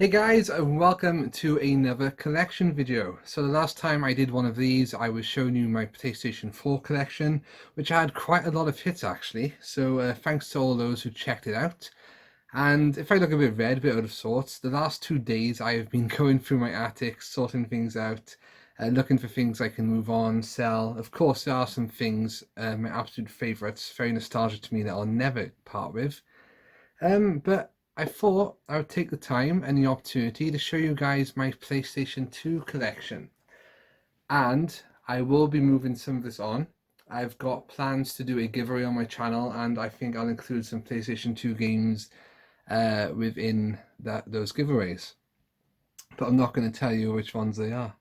Hey guys, and welcome to another collection video. So the last time I did one of these, I was showing you my PlayStation 4 collection, which had quite a lot of hits actually. So thanks to all those who checked it out. And if I look a bit red, a bit out of sorts, the last 2 days I have been going through my attic, sorting things out, looking for things I can move on, sell. Of course, there are some things, my absolute favourites, very nostalgic to me that I'll never part with. But I thought I would take the time and the opportunity to show you guys my PlayStation 2 collection. And I will be moving some of this on. I've got plans to do a giveaway on my channel, and I think I'll include some PlayStation 2 games within those giveaways. But I'm not going to tell you which ones they are.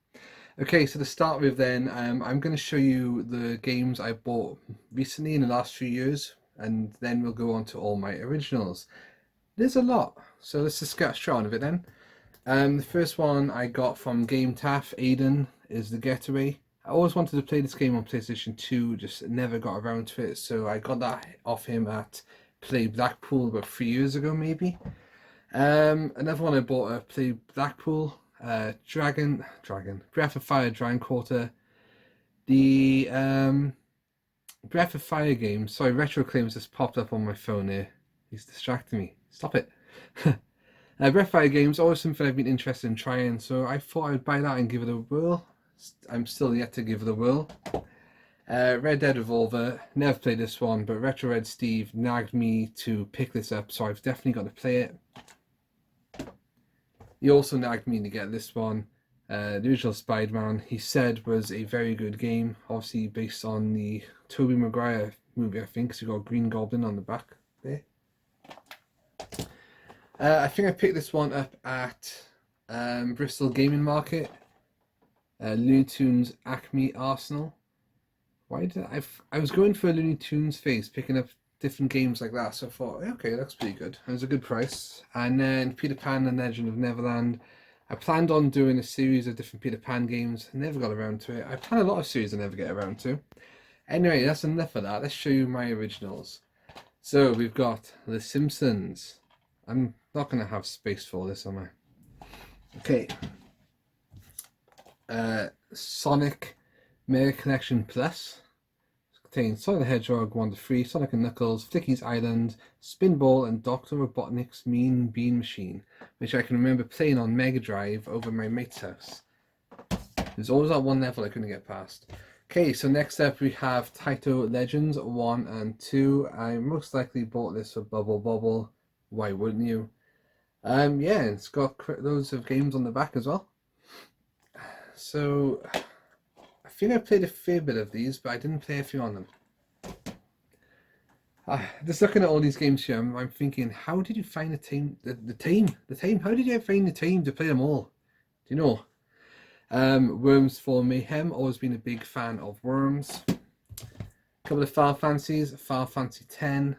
Okay, so to start with then, I'm going to show you the games I bought recently in the last few years, and then we'll go on to all my originals. There's a lot, so let's just get straight on with it then. The first one I got from Game Taff, Aiden, is The Getaway. I always wanted to play this game on PlayStation 2, just never got around to it, so I got that off him at Play Blackpool about 3 years ago maybe. Another one I bought at Play Blackpool, Breath of Fire Dragon Quarter. The Breath of Fire game, sorry, Retro Claims just popped up on my phone here. He's distracting me. Stop it. Breath of Fire games, always something I've been interested in trying, so I thought I would buy that and give it a whirl. I'm still yet to give it a whirl. Red Dead Revolver, never played this one, but Retro Red Steve nagged me to pick this up, so I've definitely got to play it. He also nagged me to get this one, the original Spider-Man. He said was a very good game, obviously based on the Tobey Maguire movie, I think, so you got Green Goblin on the back there. I think I picked this one up at Bristol Gaming Market. Looney Tunes Acme Arsenal. Why did I was going for a Looney Tunes phase, picking up different games like that, so I thought, okay, that's pretty good. It was a good price. And then Peter Pan and Legend of Neverland. I planned on doing a series of different Peter Pan games. I never got around to it. I plan a lot of series I never get around to. Anyway, that's enough of that. Let's show you my originals. So we've got The Simpsons. I'm not going to have space for this, am I? Okay. Sonic Mega Collection Plus. It contains Sonic the Hedgehog 1 to 3, Sonic and Knuckles, Flicky's Island, Spinball, and Dr. Robotnik's Mean Bean Machine, which I can remember playing on Mega Drive over my mate's house. There's always that one level I couldn't get past. Okay, so next up we have Taito Legends 1 and 2. I most likely bought this for Bubble Bobble. Why wouldn't you? Yeah, it's got loads of games on the back as well. So I think I played a fair bit of these, but I didn't play a few on them. Just looking at all these games here, I'm thinking, how did you find the time? How did you find the time to play them all? Do you know? Worms for Mayhem, always been a big fan of Worms. A couple of Final Fantasies, Final Fantasy X,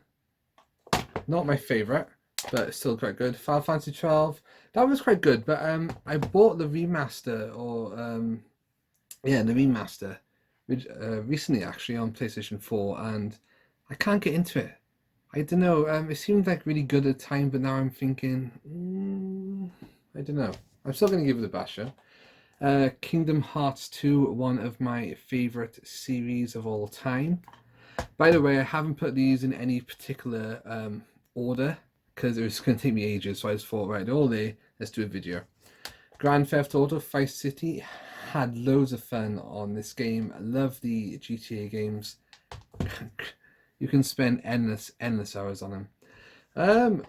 not my favourite, but still quite good. Final Fantasy 12, that was quite good, but I bought the remaster, or the remaster, recently actually on PlayStation 4, and I can't get into it. I don't know, it seemed like really good at the time, but now I'm thinking, I don't know. I'm still going to give it a basher. Kingdom Hearts 2, one of my favourite series of all time. By the way, I haven't put these in any particular order because it was going to take me ages, so I just thought, right, all day, let's do a video. Grand Theft Auto Vice City, had loads of fun on this game. I love the GTA games. You can spend endless hours on them.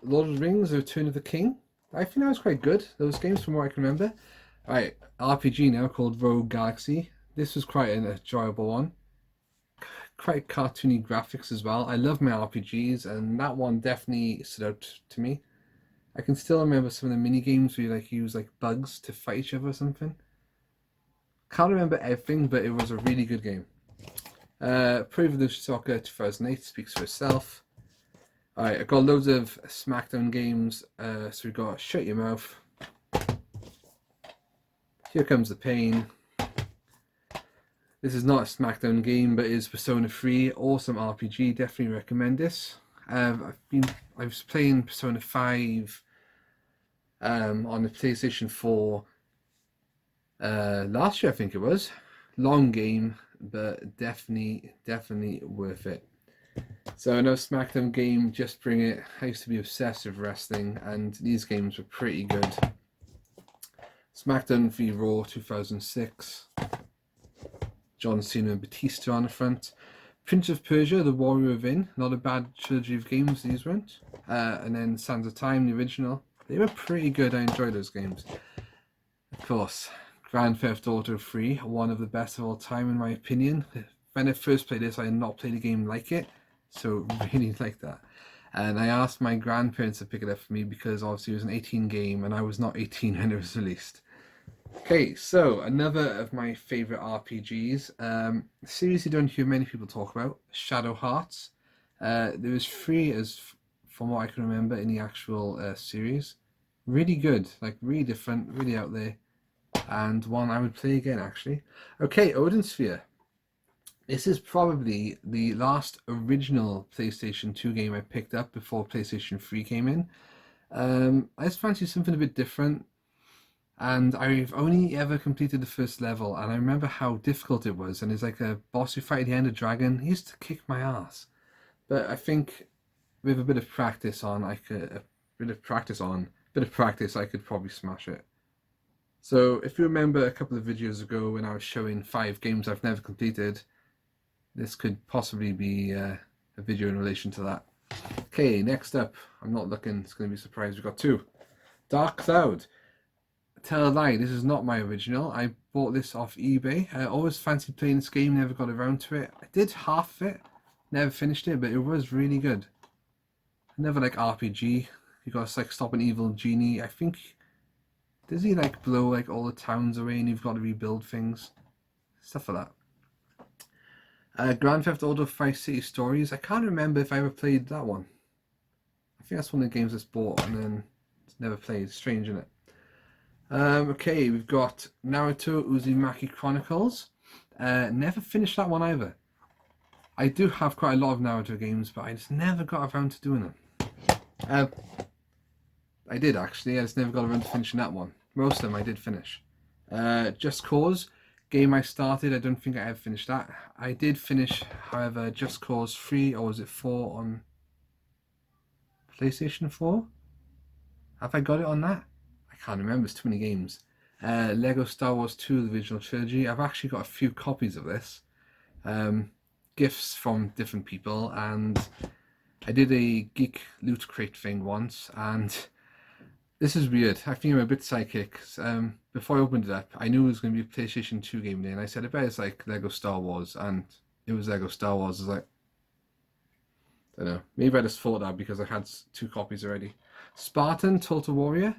Lord of the Rings, Return of the King. I think that was quite good, those games, from what I can remember. Right, RPG now called Rogue Galaxy. This was quite an enjoyable one. Quite cartoony graphics as well. I love my RPGs, and that one definitely stood out to me. I can still remember some of the mini games where you use bugs to fight each other or something. Can't remember everything, but it was a really good game. Pro Evolution Soccer 2008 speaks for itself. Alright, I've got loads of SmackDown games. So we've got Shut Your Mouth. Here Comes the Pain. This is not a SmackDown game, but is Persona 3. Awesome RPG. Definitely recommend this. I was playing Persona 5 on the PlayStation 4 last year, I think it was. Long game, but definitely worth it. So another SmackDown game, just bring it. I used to be obsessed with wrestling, and these games were pretty good. SmackDown v Raw 2006. John Cena and Batista on the front. Prince of Persia, The Warrior Within. Not a bad trilogy of games these weren't. And then Sands of Time, the original. They were pretty good. I enjoyed those games. Of course, Grand Theft Auto 3, one of the best of all time in my opinion. When I first played this, I had not played a game like it, so really like that. And I asked my grandparents to pick it up for me because obviously it was an 18 game and I was not 18 when it was released. Okay, so another of my favourite RPGs, a series you don't hear many people talk about, Shadow Hearts. There was 3 as from what I can remember in the actual series. Really good, like really different, really out there, and one I would play again actually. Okay, Odin Sphere. This is probably the last original PlayStation 2 game I picked up before PlayStation 3 came in. I just fancy something a bit different, and I've only ever completed the first level, and I remember how difficult it was, and it's like a boss you fight at the end, a dragon. He used to kick my ass, but I think with a bit of practice I could probably smash it. So if you remember a couple of videos ago when I was showing 5 games I've never completed, this could possibly be a video in relation to that. Okay, next up, I'm not looking, it's going to be a surprise, we've got 2. Dark Cloud. Tell a lie, this is not my original. I bought this off eBay. I always fancied playing this game, never got around to it. I did half of it, never finished it, but it was really good. I never like RPG. You gotta like stop an evil genie. I think, does he like blow like all the towns away and you've got to rebuild things? Stuff like that. Grand Theft Auto 5 City Stories. I can't remember if I ever played that one. I think that's one of the games I bought and then never played. Strange, isn't it? Okay, we've got Naruto Uzumaki Chronicles. Never finished that one either. I do have quite a lot of Naruto games, but I just never got around to doing them. I did actually, I just never got around to finishing that one. Most of them I did finish. Just Cause, game I started, I don't think I ever finished that. I did finish, however, Just Cause 3, or was it 4 on PlayStation 4? Have I got it on that? I can't remember, it's too many games. Lego Star Wars 2, the original trilogy. I've actually got a few copies of this. Gifts from different people, and I did a geek loot crate thing once, and this is weird. I think I'm a bit psychic. Before I opened it up, I knew it was going to be a PlayStation 2 game there, and I said, I bet it's like Lego Star Wars, and it was Lego Star Wars. I was like, I don't know, maybe I just thought that because I had 2 copies already. Spartan Total Warrior.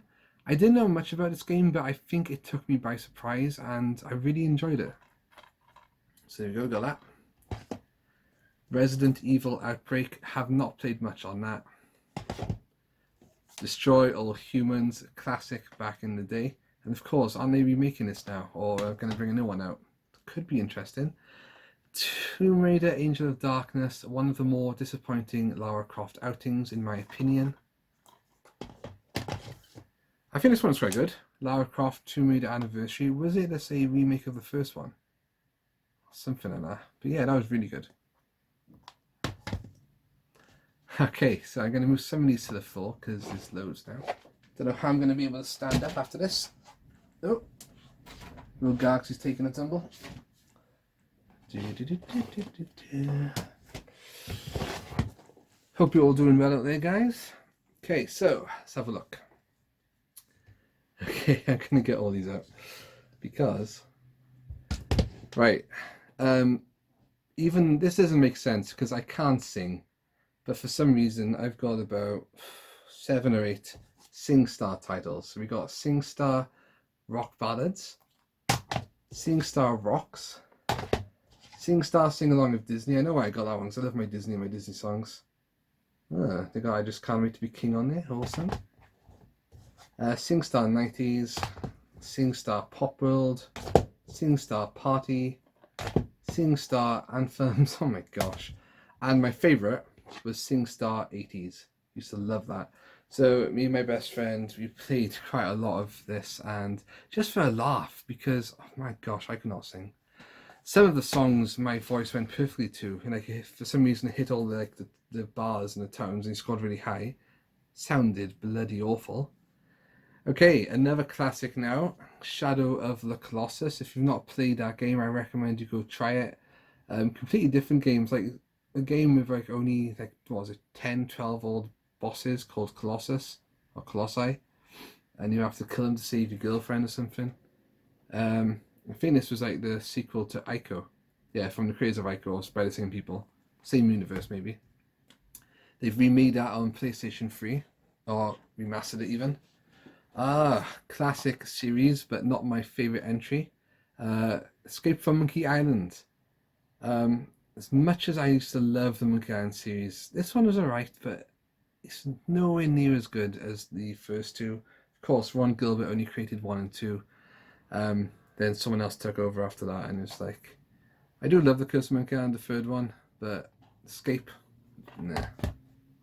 I didn't know much about this game, but I think it took me by surprise, and I really enjoyed it. So there we go, got that. Resident Evil Outbreak. Have not played much on that. Destroy All Humans, classic back in the day. And of course, aren't they remaking this now? Or going to bring a new one out? Could be interesting. Tomb Raider, Angel of Darkness. One of the more disappointing Lara Croft outings, in my opinion. I think this one's quite good. Lara Croft Tomb Raider Anniversary. Was it, let's say, a remake of the first one? Something like that. But yeah, that was really good. Okay, so I'm going to move some of these to the floor because there's loads now. Don't know how I'm going to be able to stand up after this. Oh, little Galaxy's taking a tumble. Hope you're all doing well out there, guys. Okay, so let's have a look. Okay, I'm going to get all these out because, right, even this doesn't make sense because I can't sing. But for some reason, I've got about 7 or 8 SingStar titles. So we got SingStar Rock Ballads, SingStar Rocks, SingStar Sing Along with Disney. I know why I got that one because I love my Disney songs. They got I Just Can't Wait to Be King on there, awesome. SingStar 90s, SingStar Pop World, SingStar Party, SingStar Anthems. Oh my gosh. And my favourite was SingStar 80s. Used to love that. So me and my best friend, we played quite a lot of this, and just for a laugh, because oh my gosh, I could not sing. Some of the songs my voice went perfectly to, and like if for some reason it hit all the bars and the tones and scored really high, sounded bloody awful. Okay, another classic now, Shadow of the Colossus. If you've not played that game, I recommend you go try it. Completely different games, like a game with like only like what was it, 10, 12 old bosses called Colossus or Colossi, and you have to kill them to save your girlfriend or something. I think this was like the sequel to Ico. Yeah, from the creators of Ico, or by the same people. Same universe, maybe. They've remade that on PlayStation 3, or remastered it even. Classic series, but not my favourite entry. Escape from Monkey Island. As much as I used to love the Monkey Island series, this one was alright, but it's nowhere near as good as the first two. Of course, Ron Gilbert only created 1 and 2. Then someone else took over after that, and it's like, I do love the Curse of Monkey Island, the third one, but Escape, nah.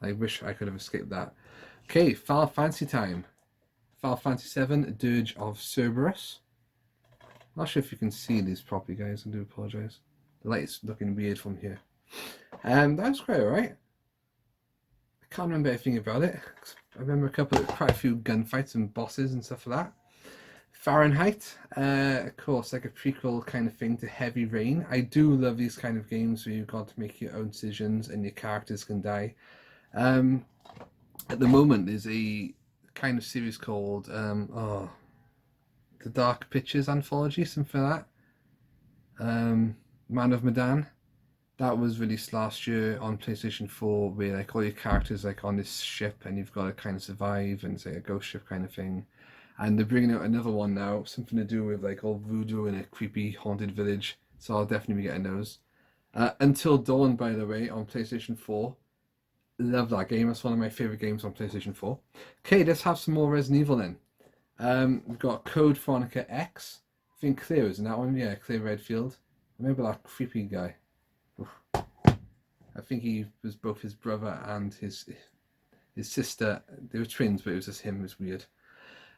I wish I could have escaped that. Okay, Final Fantasy time. Final Fantasy VII, Dirge of Cerberus. Not sure if you can see these properly, guys. I do apologise. The light's looking weird from here. That was quite alright. I can't remember anything about it. I remember quite a few gunfights and bosses and stuff like that. Fahrenheit, of course, like a prequel kind of thing to Heavy Rain. I do love these kind of games where you've got to make your own decisions and your characters can die. At the moment, there's a kind of series called The Dark Pictures Anthology, something like that. Man of Medan. That was released last year on PlayStation 4, where like all your characters like on this ship and you've got to kind of survive, and it's like a ghost ship kind of thing. And they're bringing out another one now, something to do with like all voodoo in a creepy haunted village. So I'll definitely be getting those. Until Dawn, by the way, on PlayStation 4. Love that game. That's one of my favourite games on PlayStation 4. Okay, let's have some more Resident Evil then. We've got Code Veronica X. I think Claire was in that one. Yeah, Claire Redfield. Remember that creepy guy? Oof. I think he was both his brother and his sister. They were twins, but it was just him. It was weird.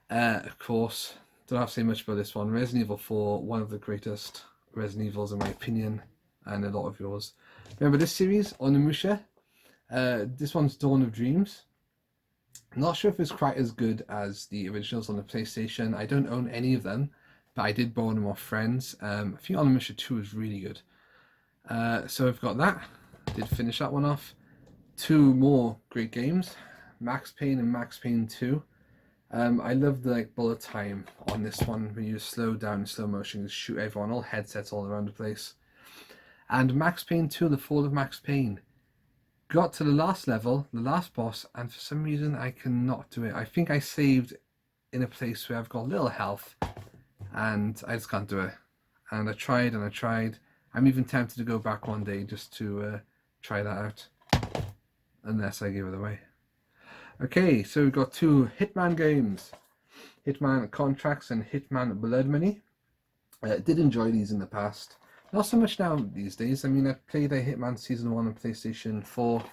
Of course, don't have to say much about this one. Resident Evil 4, one of the greatest Resident Evils in my opinion, and a lot of yours. Remember this series, Onimusha? This one's Dawn of Dreams. I'm not sure if it's quite as good as the originals on the PlayStation. I don't own any of them, but I did borrow them off friends. I think Onimusha 2 is really good. So I've got that. Did finish that one off. 2 more great games, Max Payne and Max Payne 2. I love the like bullet time on this one when you slow down in slow motion and shoot everyone, all headsets all around the place. And Max Payne 2, The Fall of Max Payne. Got to the last level, the last boss, and for some reason I cannot do it. I think I saved in a place where I've got little health, and I just can't do it. And I tried and I tried. I'm even tempted to go back one day just to try that out, unless I give it away. Okay, so we've got 2 Hitman games, Hitman Contracts and Hitman Blood Money. Did enjoy these in the past. Not so much now these days. I mean, I played a Hitman Season 1 on PlayStation 4.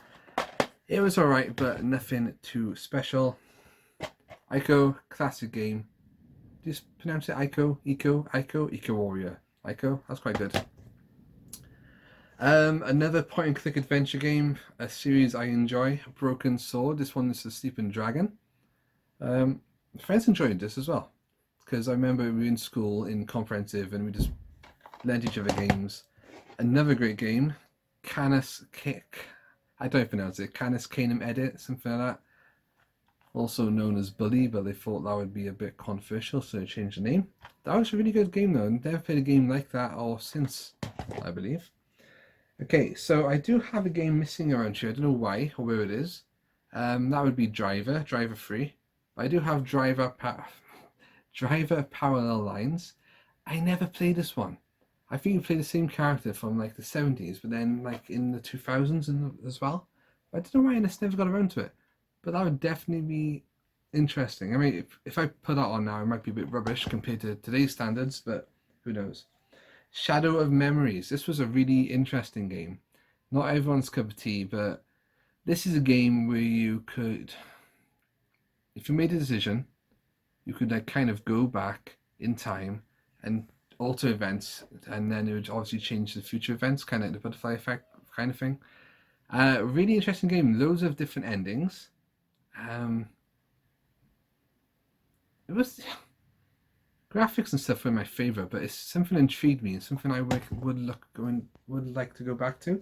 It was alright, but nothing too special. Ico, classic game. Just pronounce it Ico, Ico Warrior. Ico, that's quite good. Another point-and-click adventure game, a series I enjoy, Broken Sword. This one is The Sleeping Dragon. Friends enjoyed this as well, because I remember we were in school in comprehensive and we just lent each other games. Another great game, Canis I don't pronounce it, Canis Canem Edit, something like that. Also known as Bully, but they thought that would be a bit controversial, so they changed the name. That was a really good game though, and never played a game like that or since, I believe. Okay, so I do have a game missing around here. I don't know why or where it is. That would be Driver 3. But I do have Driver Parallel Lines. I never played this one. I think you play the same character from like the 70s, but then like in the 2000s as well. I don't know why I just never got around to it. But that would definitely be interesting. I mean, if I put that on now, it might be a bit rubbish compared to today's standards, but who knows. Shadow of Memories. This was a really interesting game. Not everyone's cup of tea, but This is a game where you could, if you made a decision, you could like kind of go back in time and alter events, and then it would obviously change the future events, kind of like the butterfly effect kind of thing. Really interesting game. Loads of different endings. It was graphics and stuff were my favorite, but it's something that intrigued me and something I would like to go back to.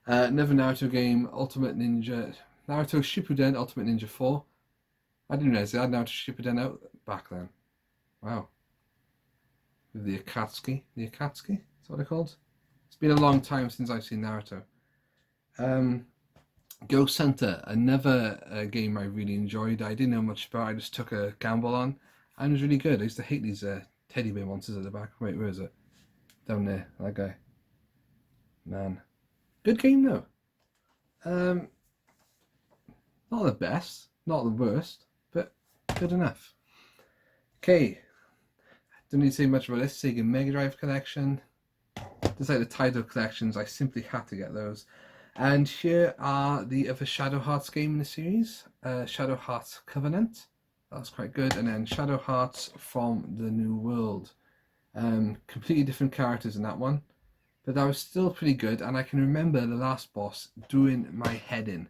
Another Naruto game, Ultimate Ninja, Naruto Shippuden Ultimate Ninja 4. I didn't realize they had Naruto Shippuden out back then. Wow. The Akatsuki. The Akatsuki? Is that what they're called? It's been a long time since I've seen Naruto. Ghost Hunter, another game I really enjoyed. I didn't know much about it. I just took a gamble on. And it was really good. I used to hate these teddy bear monsters at the back. Wait, where is it? Down there. That guy. Man. Good game though. Not the best. Not the worst. But good enough. Okay. Don't need to say much about this. Sega Mega Drive collection. Just like the title collections, I simply had to get those. And here are the other Shadow Hearts game in the series. Shadow Hearts Covenant. That's quite good. And then Shadow Hearts from the New World. Completely different characters in that one. But that was still pretty good. And I can remember the last boss doing my head in.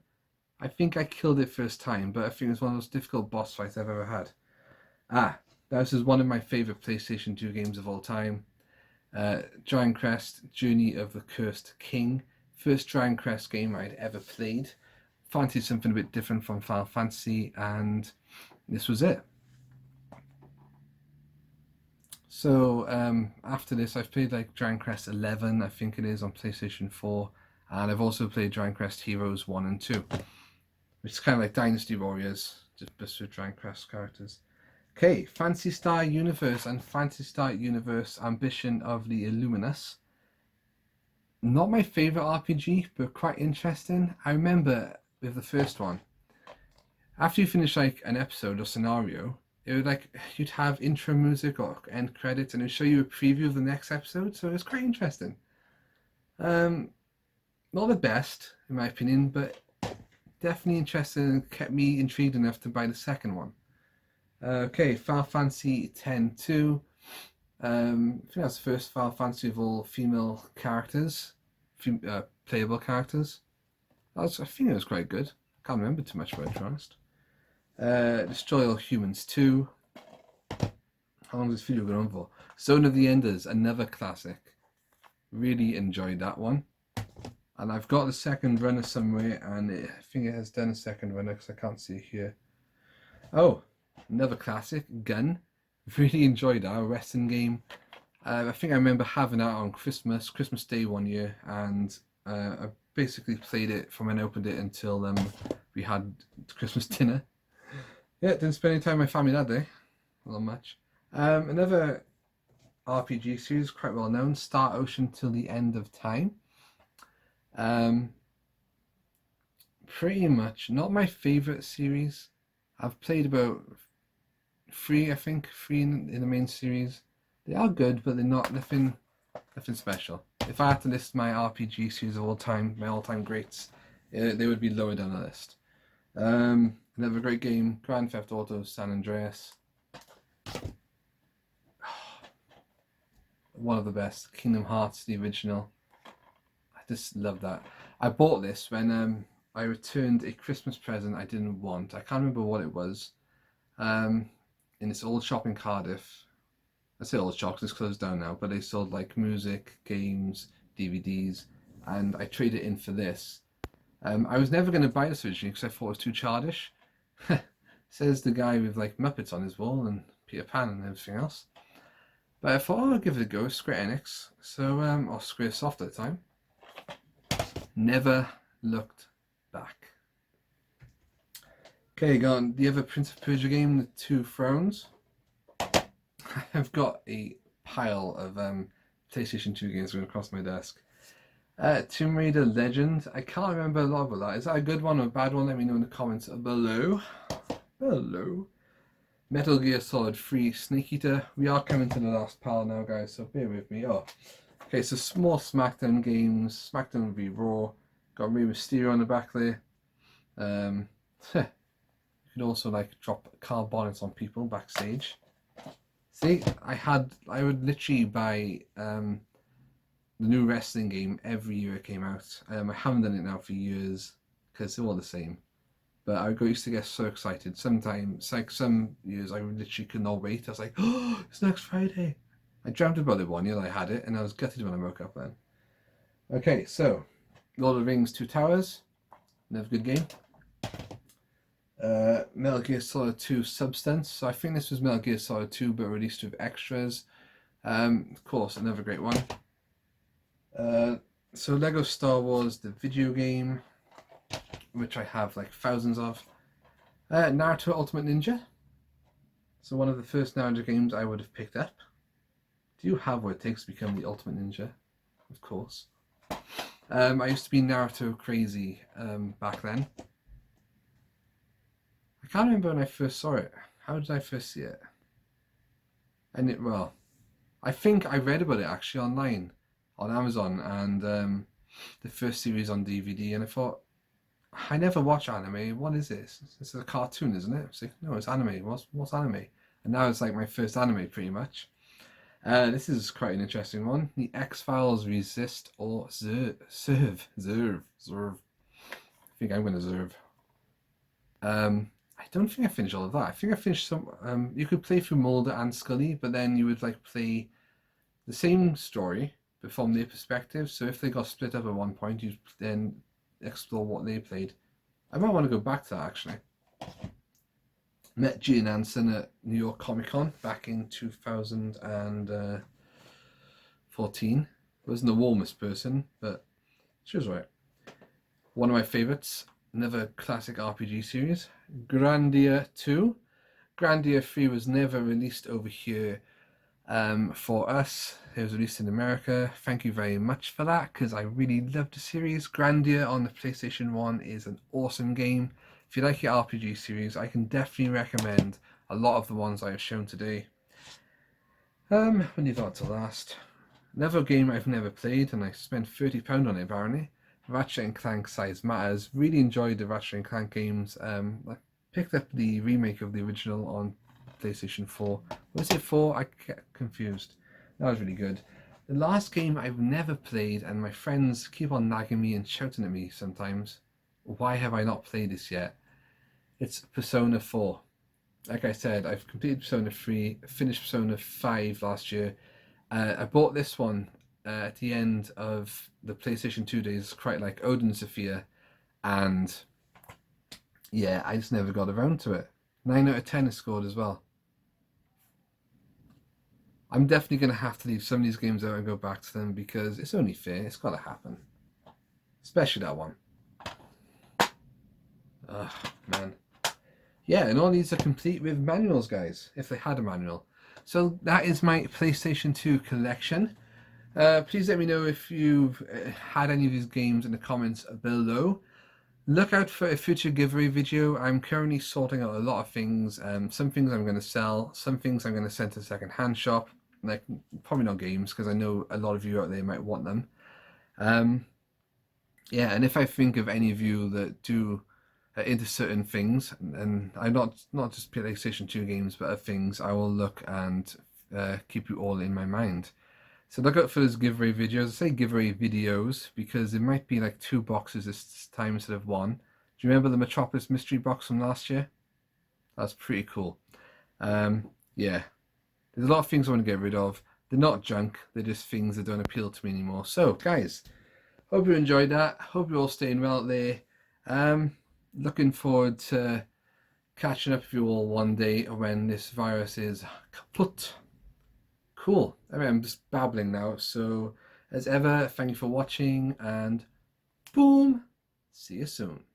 I think I killed it first time, but I think it was one of those difficult boss fights I've ever had. That was one of my favourite PlayStation 2 games of all time. Dragon Quest Journey of the Cursed King. First Dragon Quest game I'd ever played. Fancied something a bit different from Final Fantasy, and this was it. So after this, I've played like Dragon Quest 11, I think it is, on PlayStation 4, and I've also played Dragon Quest Heroes 1 and 2, which is kind of like Dynasty Warriors, just with Dragon Quest characters. Okay, Phantasy Star Universe and Phantasy Star Universe Ambition of the Illuminus. Not my favourite RPG, but quite interesting. I remember with the first one, after you finish like an episode or scenario, it would like, you'd have intro music or end credits and it would show you a preview of the next episode, so it was quite interesting. Not the best, in my opinion, but definitely interesting and kept me intrigued enough to buy the second one. Okay, Final Fantasy X-2. I think that's the first Final Fantasy of all female characters, playable characters. I think it was quite good. I can't remember too much about it, to be honest. Destroy All Humans 2. How long does this video go on for? Zone of the Enders, another classic. Really enjoyed that one. And I've got the second runner somewhere, and I think it has done a second runner because I can't see it here. Oh, another classic, Gun. Really enjoyed that, a Western game. I think I remember having that on Christmas Day one year, and I basically played it from when I opened it until we had Christmas dinner. Yeah, didn't spend any time with my family that day. Not much. Another RPG series, quite well known, Star Ocean Till the End of Time. Pretty much not my favourite series. I've played about three in the main series. They are good, but they're not nothing special. If I had to list my RPG series of all time, my all-time greats, they would be lower down the list. Another great game, Grand Theft Auto San Andreas. One of the best. Kingdom Hearts, the original. I just love that. I bought this when I returned a Christmas present I didn't want. I can't remember what it was. In this old shop in Cardiff. I say old shop because it's closed down now, but they sold like music, games, DVDs, and I traded it in for this. I was never going to buy this originally because I thought it was too childish. Says the guy with like Muppets on his wall and Peter Pan and everything else. But I thought, oh, I'll give it a go, Square Enix. So, or Squaresoft at the time. Never looked back. Okay, got on the other Prince of Persia game, The Two Thrones. I've got a pile of PlayStation 2 games going across my desk. Tomb Raider Legend. I can't remember a lot about that. Is that a good one or a bad one? Let me know in the comments below. Metal Gear Solid 3 Snake Eater. We are coming to the last pile now, guys, so bear with me. Oh, okay, so small SmackDown games. SmackDown v Raw. Got Rey Mysterio on the back there. You can also like drop car bonnets on people backstage. See, I would literally buy the new wrestling game every year it came out. I haven't done it now for years because they're all the same. But I used to get so excited. Sometimes, like some years, I literally could not wait. I was like, oh, it's next Friday. I dreamt about it one year that I had it, and I was gutted when I woke up then. Okay, so Lord of the Rings: Two Towers, another good game. Metal Gear Solid 2 Substance. So I think this was Metal Gear Solid 2, but released with extras. Of course, another great one. So Lego Star Wars, the video game, which I have like thousands of. Naruto Ultimate Ninja. So one of the first Naruto games I would have picked up. Do you have what it takes to become the Ultimate Ninja? Of course. I used to be Naruto crazy back then. I can't remember when I first saw it. How did I first see it? And well, I think I read about it actually online on Amazon, and the first series on DVD, and I thought, I never watch anime. What is this? This is a cartoon, isn't it? It's like, no, it's anime. What's anime? And now it's like my first anime, pretty much. This is quite an interesting one. The X-Files Resist or Serve. I think I'm going to Serve. I don't think I finished all of that. I think I finished some. You could play through Mulder and Scully, but then you would like play the same story, but from their perspective. So if they got split up at one point, you then explore what they played. I might want to go back to that actually. Met Gillian Anderson at New York Comic Con back in 2014. Wasn't the warmest person, but she was right. One of my favourites, another classic RPG series, Grandia 2. Grandia 3 was never released over here for us. It was released in America. Thank you very much for that, because I really loved the series. Grandia on the PlayStation 1 is an awesome game. If you like your RPG series, I can definitely recommend a lot of the ones I have shown today. When you got to last, another game I've never played, and I spent £30 on it apparently. Ratchet & Clank Size Matters. Really enjoyed the Ratchet & Clank games. I picked up the remake of the original on PlayStation 4. Was it 4? I get confused. That was really good. The last game I've never played, and my friends keep on nagging me and shouting at me sometimes, why have I not played this yet? It's Persona 4. Like I said, I've completed Persona 3, finished Persona 5 last year. I bought this one at the end of the PlayStation 2 days, quite like Odin Sophia, and yeah, I just never got around to it. 9 out of 10 is scored as well. I'm definitely going to have to leave some of these games out and go back to them, because it's only fair. It's got to happen. Especially that one. Oh, man. Yeah, and all these are complete with manuals, guys, if they had a manual. So that is my PlayStation 2 collection. Please let me know if you've had any of these games in the comments below. Look out for a future giveaway video. I'm currently sorting out a lot of things. Some things I'm going to sell, some things I'm going to send to the second-hand shop. Like, probably not games, because I know a lot of you out there might want them. Yeah, and if I think of any of you that do into certain things, and I'm not just PlayStation 2 games, but other things, I will look and keep you all in my mind. So look out for those giveaway videos. I say giveaway videos because there might be like 2 boxes this time instead of 1. Do you remember the Matropolis mystery box from last year? That's pretty cool. Yeah, there's a lot of things I want to get rid of. They're not junk, they're just things that don't appeal to me anymore. So guys, hope you enjoyed that. Hope you're all staying well out there. Looking forward to catching up with you all one day when this virus is kaput. Cool. Anyway, I'm just babbling now. So as ever, thank you for watching, and boom, see you soon.